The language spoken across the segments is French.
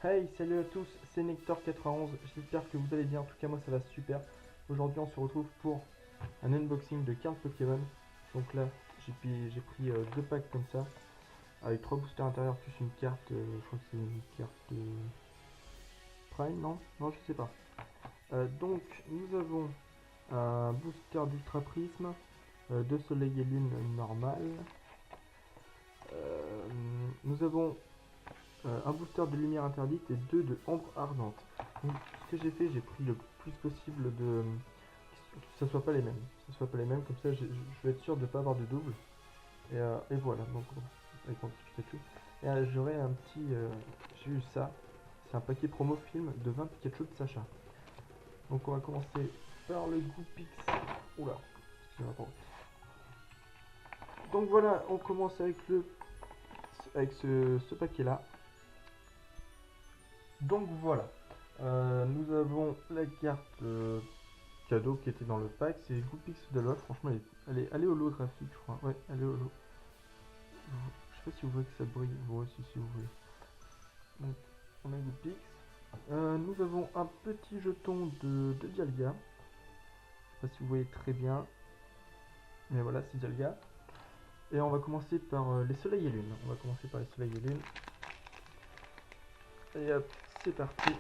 Hey, salut à tous, c'est Nectar91, j'espère que vous allez bien, en tout cas moi ça va super. Aujourd'hui on se retrouve pour un unboxing de cartes Pokémon. Donc là j'ai pris deux packs comme ça, avec trois boosters intérieurs plus une carte, je crois que c'est une carte Prime, non? Non, je sais pas. Donc nous avons un booster d'Ultra Prisme, de Soleil et Lune normal. Nous avons un booster de lumière interdite et deux de ombre ardente. Donc, ce que j'ai fait, j'ai pris le plus possible de que ça soit pas les mêmes. Que ça soit pas les mêmes, comme ça je vais être sûr de ne pas avoir de double. Et voilà, donc avec mon petit Pikachu. Et j'aurai un petit. J'ai eu ça. C'est un paquet promo film de 20 Pikachu de Sacha. Donc on va commencer par le Goupix. Oula, excusez-moi, pardon. Donc voilà, on commence avec ce paquet là. Donc voilà, nous avons la carte cadeau qui était dans le pack, c'est Goupix de l'autre, franchement elle est holographique je crois, ouais elle est holo. Je sais pas si vous voyez que ça brille, vous aussi si vous voulez. Donc on a Goupix. Nous avons un petit jeton de Dialga, je sais pas si vous voyez très bien, mais voilà c'est Dialga. Et on va commencer par les soleils et lunes, on va commencer par les soleils et lunes. Et hop, c'est parti.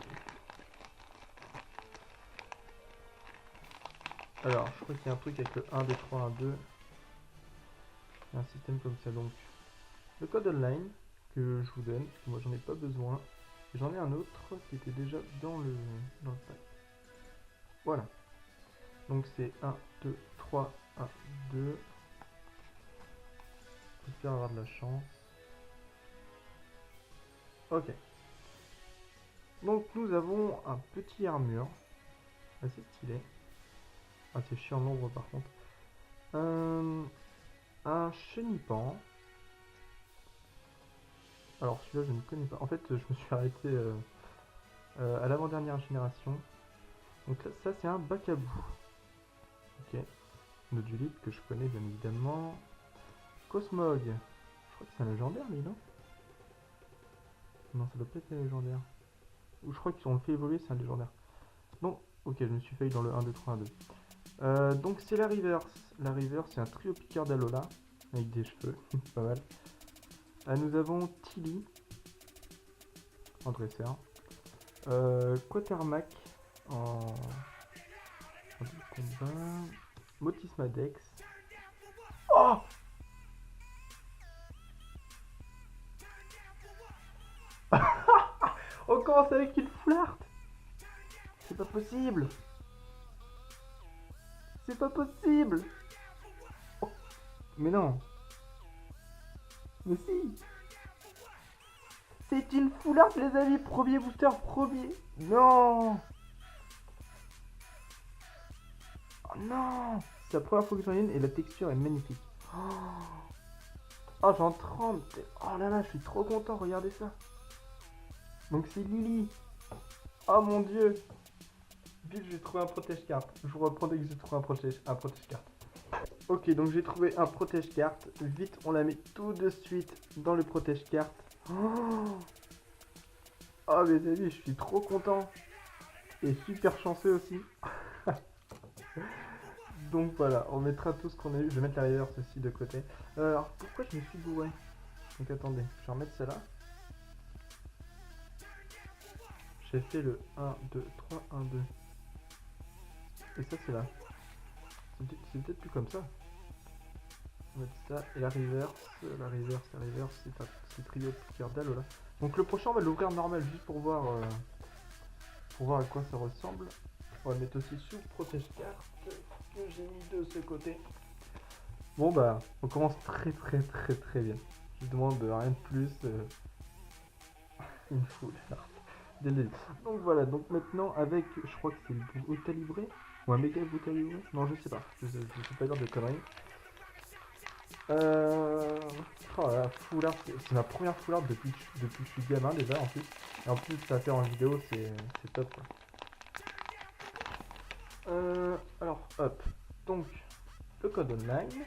Alors, je crois qu'il y a un truc avec le 1, 2, 3, 1, 2. Il y a un système comme ça, donc le code online que je vous donne, parce que moi j'en ai pas besoin. J'en ai un autre qui était déjà dans le pack. Voilà. Donc c'est 1, 2, 3, 1, 2. J'espère avoir de la chance. Ok. Donc nous avons un petit armure. Assez stylé. Ah c'est chiant l'ombre par contre. Un chenipan. Alors celui-là je ne connais pas. En fait je me suis arrêté à l'avant-dernière génération. Donc là, ça c'est un Bacabou. Ok. Nodulite que je connais bien évidemment. Cosmog. Je crois que c'est un légendaire lui, non? Non, ça doit pas être un légendaire. Ou je crois qu'ils ont fait évoluer, c'est un légendaire. Non, ok, je me suis failli dans le 1, 2, 3, 1, 2. Donc c'est la Reverse. La Reverse, c'est un trio piqueur d'Alola. Avec des cheveux, pas mal. Nous avons Tilly. En dresseur. Quatermac. En combat. Motismadex. Oh! On commence avec une flarte. C'est pas possible. C'est pas possible. Oh, mais non. Mais si. C'est une foularde les amis. Premier booster, premier. Non. Oh non. C'est la première fois que j'en ai une et la texture est magnifique. Oh, j'en tremble. Oh là là, je suis trop content. Regardez ça. Donc c'est Lily. Oh mon dieu. Vite, j'ai trouvé un protège-carte. Je vous reprends dès que j'ai trouvé un protège-carte. Ok, donc j'ai trouvé un protège-carte. Vite, on la met tout de suite dans le protège-carte. Oh mes amis, je suis trop content. Et super chanceux aussi. Donc voilà, on mettra tout ce qu'on a eu. Je vais mettre la rivière ceci de côté. Alors, pourquoi je me suis bourré? Donc attendez, je vais remettre celle-là. J'ai fait le 1, 2, 3, 1, 2. Et ça c'est là. C'est peut-être plus comme ça. On va mettre ça. Et la reverse, c'est trio de cœur d'Alola. Donc le prochain on va l'ouvrir normal juste pour voir à quoi ça ressemble. On va le mettre aussi sous protège-carte que j'ai mis de ce côté. Bon bah on commence très bien. Je demande rien de plus. Une foule. Donc voilà, donc maintenant avec, je crois que c'est le Brutalibré livré ou un méga Brutalibré livré. Non je sais pas, je sais pas dire de conneries. Oh là, foulard, c'est ma première foulard depuis que je suis gamin déjà en plus. Et en plus ça faire en vidéo c'est top quoi. Alors hop, donc le code online.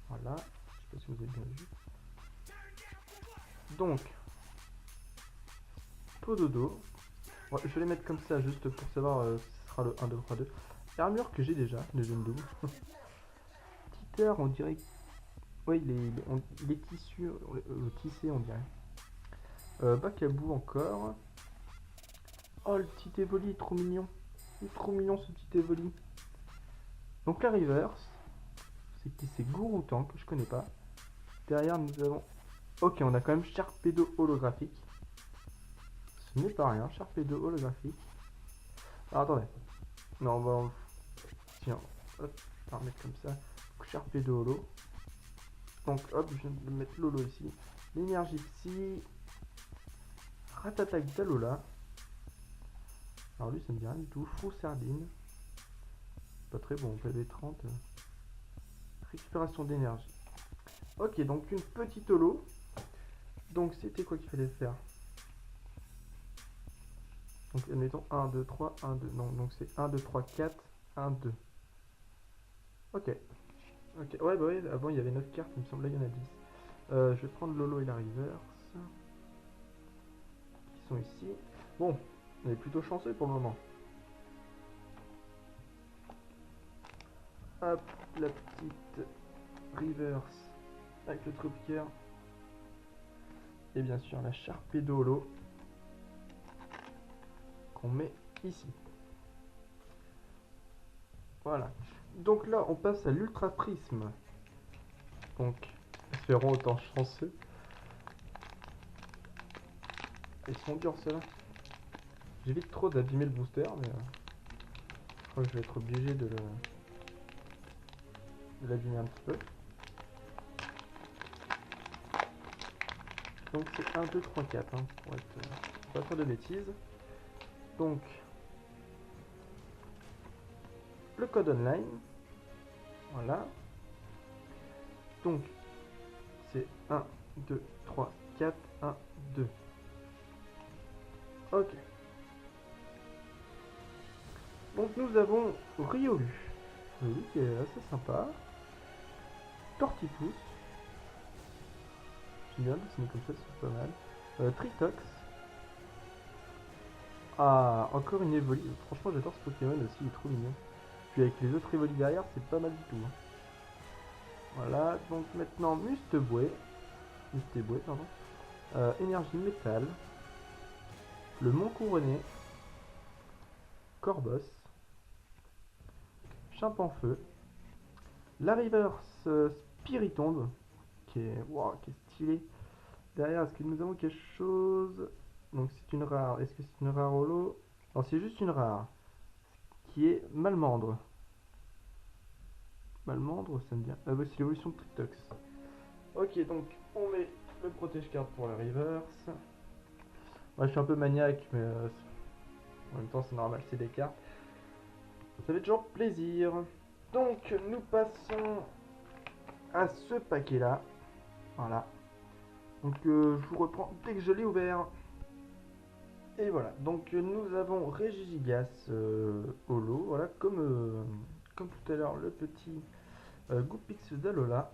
Voilà, je sais pas si vous avez bien vu. Donc Tododo. Bon, je vais les mettre comme ça juste pour savoir si ce sera le 1, 2, 3, 2. Armure que j'ai déjà, deuxième double. Titer, on dirait. Oui, les tissus, tissés, on dirait. Bacabou encore. Oh, le petit Evoli est trop mignon. Il est trop mignon ce petit Evoli. Donc la reverse, c'est qui? C'est Gouroutan que je connais pas. Derrière nous avons. Ok, on a quand même Sharpedo holographique. Ce n'est pas rien, Sharpedo holographique. Alors attendez. Non, on va. Tiens, hop, on va remettre comme ça. Sharpedo holo. Donc hop, je viens de mettre Lolo ici. L'énergie psy. Ratatak d'Alola. Alors lui ça me dit rien du tout. Fou sardine. Pas très bon, PV30. Récupération d'énergie. Ok, donc une petite holo. Donc c'était quoi qu'il fallait faire? Donc admettons 1, 2, 3, 1, 2. Non, donc c'est 1, 2, 3, 4, 1, 2. Ok. Ok, ouais, bah ouais, avant il y avait 9 cartes, il me semblait qu'il y en a 10. Je vais prendre Lolo et la reverse. Qui sont ici. Bon, on est plutôt chanceux pour le moment. Hop, la petite reverse avec le Tropicaire. Et bien sûr la Sharpedo holo qu'on met ici. Voilà. Donc là, on passe à l'Ultra Prisme. Donc, espérons autant chanceux. Ils sont durs ceux-là. J'évite trop d'abîmer le booster, mais je crois que je vais être obligé de l'abîmer un petit peu. Donc c'est 1, 2, 3, 4, hein, pour pas faire de bêtises. Donc, le code online. Voilà. Donc, c'est 1, 2, 3, 4, 1, 2. Ok. Donc nous avons Riolu. Riolu qui est assez sympa. Tortifousse. J'aime bien dessiner comme ça, c'est pas mal. Tritox. Ah, encore une Evoli. Franchement, j'adore ce Pokémon aussi, il est trop mignon. Puis avec les autres Evoli derrière, c'est pas mal du tout. Hein. Voilà, donc maintenant Musteboué. Musteboué, pardon. Énergie métal. Le Mont Couronné. Corbos. Chimpanfeu. La Reverse Spiritombe. Wow, qui est stylé. Derrière, est-ce que nous avons quelque chose? Donc c'est une rare. Est-ce que c'est une rare holo? Non, c'est juste une rare. Qui est Malmandre. Malmandre, ça me dit. Ah bah c'est l'évolution de Tritox. Ok, donc on met le protège-carte pour la reverse. Moi je suis un peu maniaque, mais en même temps c'est normal, c'est des cartes. Ça fait toujours plaisir. Donc nous passons à ce paquet là. Voilà. Donc je vous reprends dès que je l'ai ouvert. Et voilà, donc nous avons Regigigas holo, voilà, comme tout à l'heure, le petit Goupix d'Alola.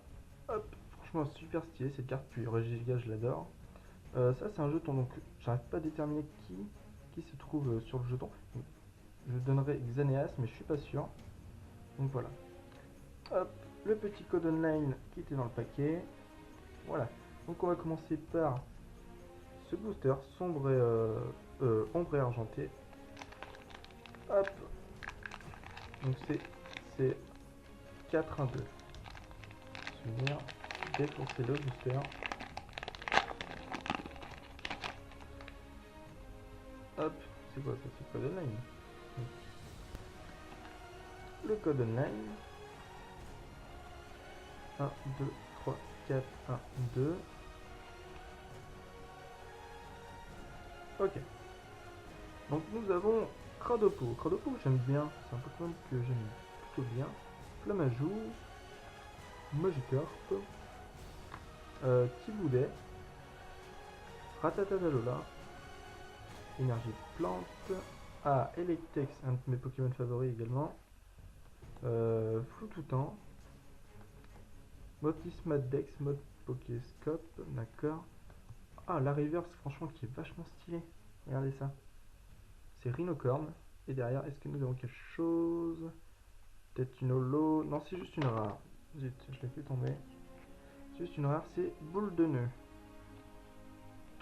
Hop, franchement super stylé cette carte, puis Regigigas je l'adore. Ça c'est un jeton, donc j'arrive pas à déterminer qui se trouve sur le jeton. Je donnerai Xaneas, mais je suis pas sûr. Donc voilà. Hop, le petit code online qui était dans le paquet. Voilà, donc on va commencer par ce booster sombre et ombre et argenté. Hop, donc c'est 4, 1, 2. Souvenir, défoncer le booster. Hop, c'est quoi ça? C'est le code online. Le code online. 1, 2, 3, 4, 1, 2. Ok. Donc nous avons Cradopo. Cradopo j'aime bien, c'est un Pokémon que j'aime plutôt bien. Flamajou, Magikarp, Tiboulet, Ratatadalola, Énergie Plante, ah, Electex, un de mes Pokémon favoris également, Floutoutan, Motis Maddex, mode Pokéscope, d'accord. Ah, la reverse franchement qui est vachement stylée. Regardez ça. C'est Rhinocorn. Et derrière, est-ce que nous avons quelque chose? Peut-être une holo. Non, c'est juste une rare. Zut, je l'ai fait tomber. C'est juste une rare, c'est boule de nœud.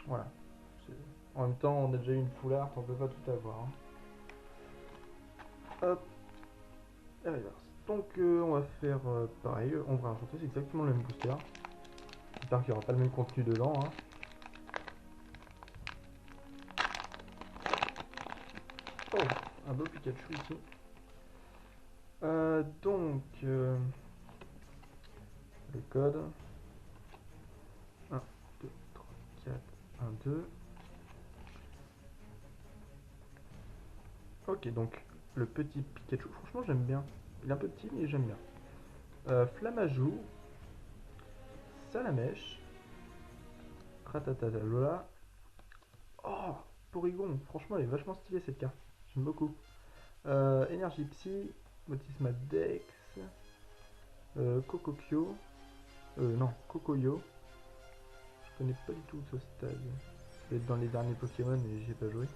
Voilà. En même temps, on a déjà eu une foulard, on peut pas tout avoir. Hein. Hop. Et reverse. Donc, on va faire pareil. On va rajouter, c'est exactement le même booster. J'espère qu'il n'y aura pas le même contenu dedans. Hein. Oh, un beau Pikachu ici. Donc, le code 1, 2, 3, 4, 1, 2. Ok, donc le petit Pikachu, franchement j'aime bien. Il est un peu petit, mais j'aime bien. Flamajou, Salamèche, Ratatata Lola. Oh, Porygon, franchement elle est vachement stylée cette carte. J'aime beaucoup. Énergie Psy, Motisma Dex, Kokokyo, non, Kokoyo. Je connais pas du tout ce stade. Ça doit être dans les derniers Pokémon et j'ai pas joué.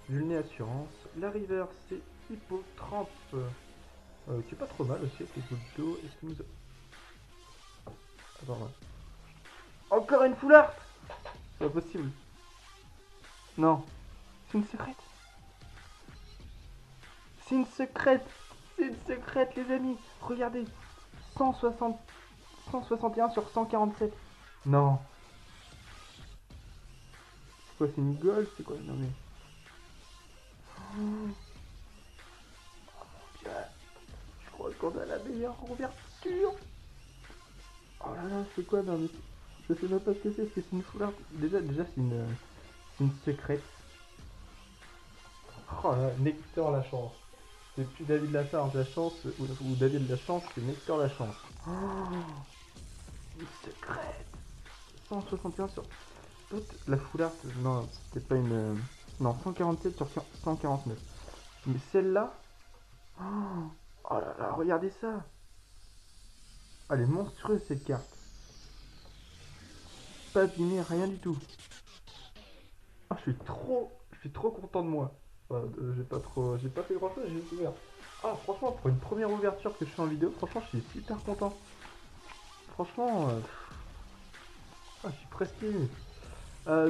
Julné Assurance. La River, c'est Hippotrampe. Qui est pas trop mal aussi avec les gouttes d'eau. Est-ce que nous. Attends, ouais. Encore une foulard. C'est pas possible. Non. C'est une secrète. C'est une secrète. C'est une secrète, les amis. Regardez. 160... 161 sur 147. Non. C'est quoi, c'est une gold? C'est quoi? Non mais... Oh, je crois qu'on a la meilleure ouverture. Oh là là, c'est quoi? Non mais... Je sais même pas ce que c'est. Est-ce que c'est une foulard? Déjà c'est une secrète. Oh là, Nectar la chance. C'est plus David Lacharge la chance ou David la chance, c'est Nectar la chance. Oh, une secrète. 161 sur... La foulard, non, c'était pas une... Non, 147 sur 149. Mais celle-là... Oh, oh là là, regardez ça. Elle est monstrueuse cette carte. Pas abîmée, rien du tout. Ah, je suis trop content de moi. Enfin, j'ai pas fait grand chose, j'ai juste ouvert. Ah, franchement, pour une première ouverture que je fais en vidéo, franchement, je suis super content. Franchement, je suis presque ému.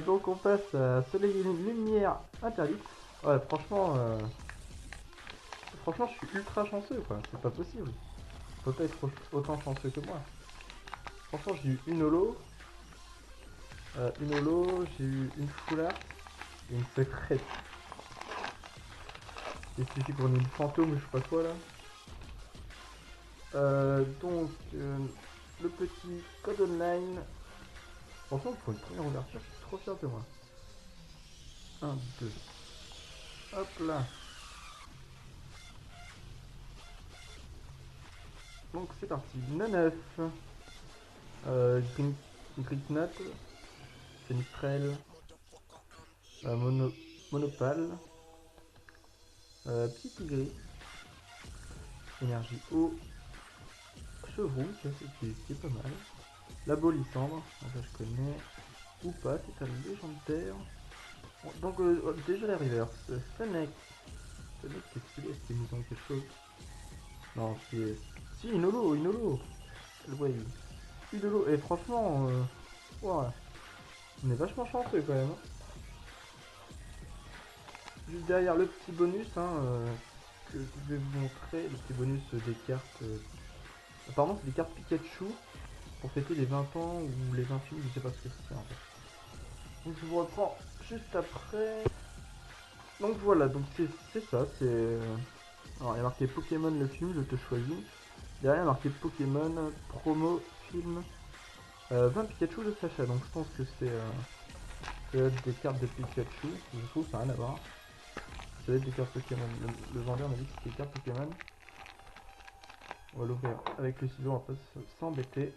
Donc on passe à Soleil et Lumière Interdite. Ouais, franchement, je suis ultra chanceux, quoi. C'est pas possible. Faut pas être autant chanceux que moi. Franchement, j'ai eu une holo, j'ai eu une foulard et une secrète. Il suffit qu'on ait une fantôme, je sais pas quoi là. Le petit code online. Franchement, pour une première ouverture, je suis trop fier de moi. 1, 2. Hop là. Donc c'est parti. 9. Grignot, Fenistrel, Monopale, Petit Tigris, Énergie Eau, Chevroux, ça c'est pas mal. La Bolissandre, ça je connais. Ou pas, c'est un légendaire. Bon, donc déjà la reverse. Fennec. Fennec, qu'est-ce qu'il est? Est-ce qu'ils nous ont quelque chose? Non, c'est... Si, une holo, une holo. Ouais, une holo. Et franchement, ouais, on est vachement chanceux quand même. Hein. Juste derrière le petit bonus hein, que je vais vous montrer, le petit bonus des cartes. Apparemment c'est des cartes Pikachu pour fêter les 20 ans ou les 20 films, je sais pas ce que c'est en fait. Donc je vous reprends juste après. Donc voilà, donc c'est ça, c'est... Alors il y a marqué Pokémon le film, je te choisis. Derrière il y a marqué Pokémon promo film 20 Pikachu de Sacha, donc je pense que c'est des cartes de Pikachu, je trouve ça n'a rien à voir. Ça va être des cartes Pokémon. Le vendeur m'a dit que c'était des cartes Pokémon. On va l'ouvrir avec le ciseau, on va pas s'embêter.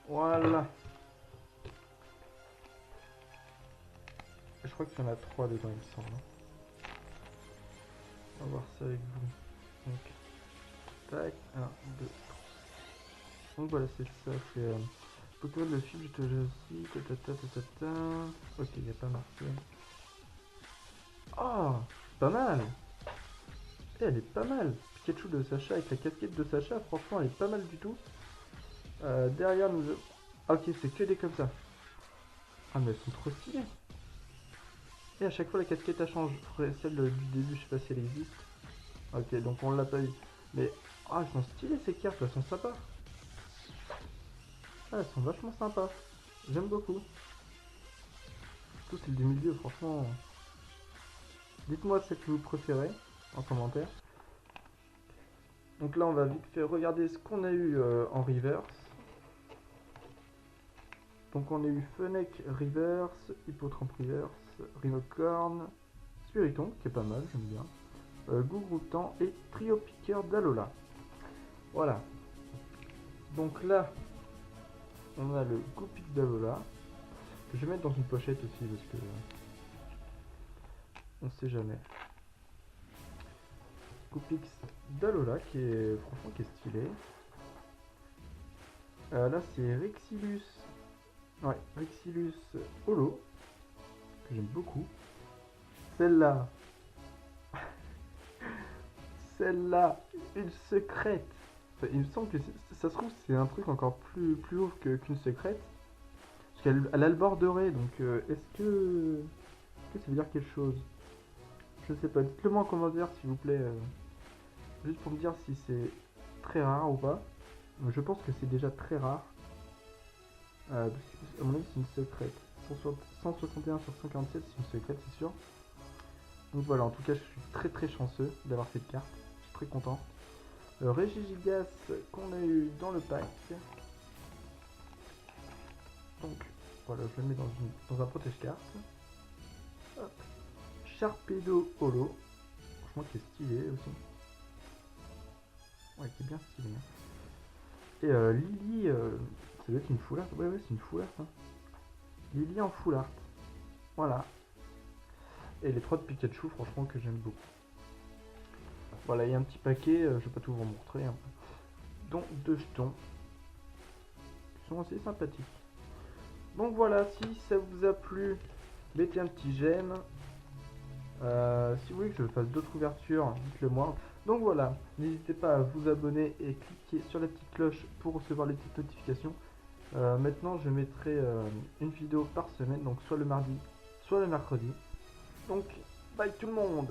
Voilà. Je crois qu'il y en a 3 dedans, il me semble. On va voir ça avec vous. Donc, tac, 1, 2, 3. Donc voilà, c'est ça. Pokémon de film, je te le aussi. Ok, il n'y a pas marqué. Oh, pas mal. Elle est pas mal. Pikachu de Sacha avec la casquette de Sacha, franchement, elle est pas mal du tout. Derrière, nous... Ah, ok, c'est que des comme ça. Ah, mais elles sont trop stylées. Et à chaque fois, la casquette, elle change. Faudrait celle du début, je sais pas si elle existe. Ok, donc on l'a pas eu. Mais, ah, elles sont stylées ces cartes, elles sont sympas. Ah, elles sont vachement sympas. J'aime beaucoup. Surtout celle du milieu, franchement. Dites-moi celle que vous préférez en commentaire. Donc là, on va vite fait regarder ce qu'on a eu en reverse. Donc on a eu Fennec reverse, Hippotrampe reverse, Rhinocorn, Spiriton, qui est pas mal, j'aime bien, Gougoutan et Trio Piqueur d'Alola. Voilà. Donc là, on a le Goupix d'Alola, que je vais mettre dans une pochette aussi, parce que on sait jamais. Goupix d'Alola, qui est franchement qui est stylé. Là, c'est Rexilus. Ouais, Rexilus Holo, que j'aime beaucoup. Celle-là, celle-là, une secrète. Enfin, il me semble que ça se trouve c'est un truc encore plus ouf qu'une secrète. Parce qu'elle a le bord doré, donc est-ce que ça veut dire quelque chose? Je sais pas, dites-le moi en commentaire s'il vous plaît. Juste pour me dire si c'est très rare ou pas. Je pense que c'est déjà très rare. Parce que, à mon avis c'est une secrète. 161 sur 147 c'est une secrète c'est sûr. Donc voilà, en tout cas je suis très chanceux d'avoir cette carte. Je suis très content. Regigigas qu'on a eu dans le pack. Donc voilà, je le mets dans un protège-carte. Sharpedo Holo. Franchement qui est stylé aussi. Ouais, qui est bien stylé. Et Lily, ça doit être une full art. Ouais, c'est une full art. Hein. Lily en full art. Voilà. Et les 3 de Pikachu, franchement, que j'aime beaucoup. Voilà, il y a un petit paquet, je vais pas tout vous montrer. Hein. Dont 2 jetons. Qui sont assez sympathiques. Donc voilà, si ça vous a plu, mettez un petit j'aime. Si vous voulez que je fasse d'autres ouvertures, dites-le moi. Donc voilà, n'hésitez pas à vous abonner et cliquer sur la petite cloche pour recevoir les petites notifications. Maintenant, je mettrai une vidéo par semaine, donc soit le mardi, soit le mercredi. Donc, bye tout le monde!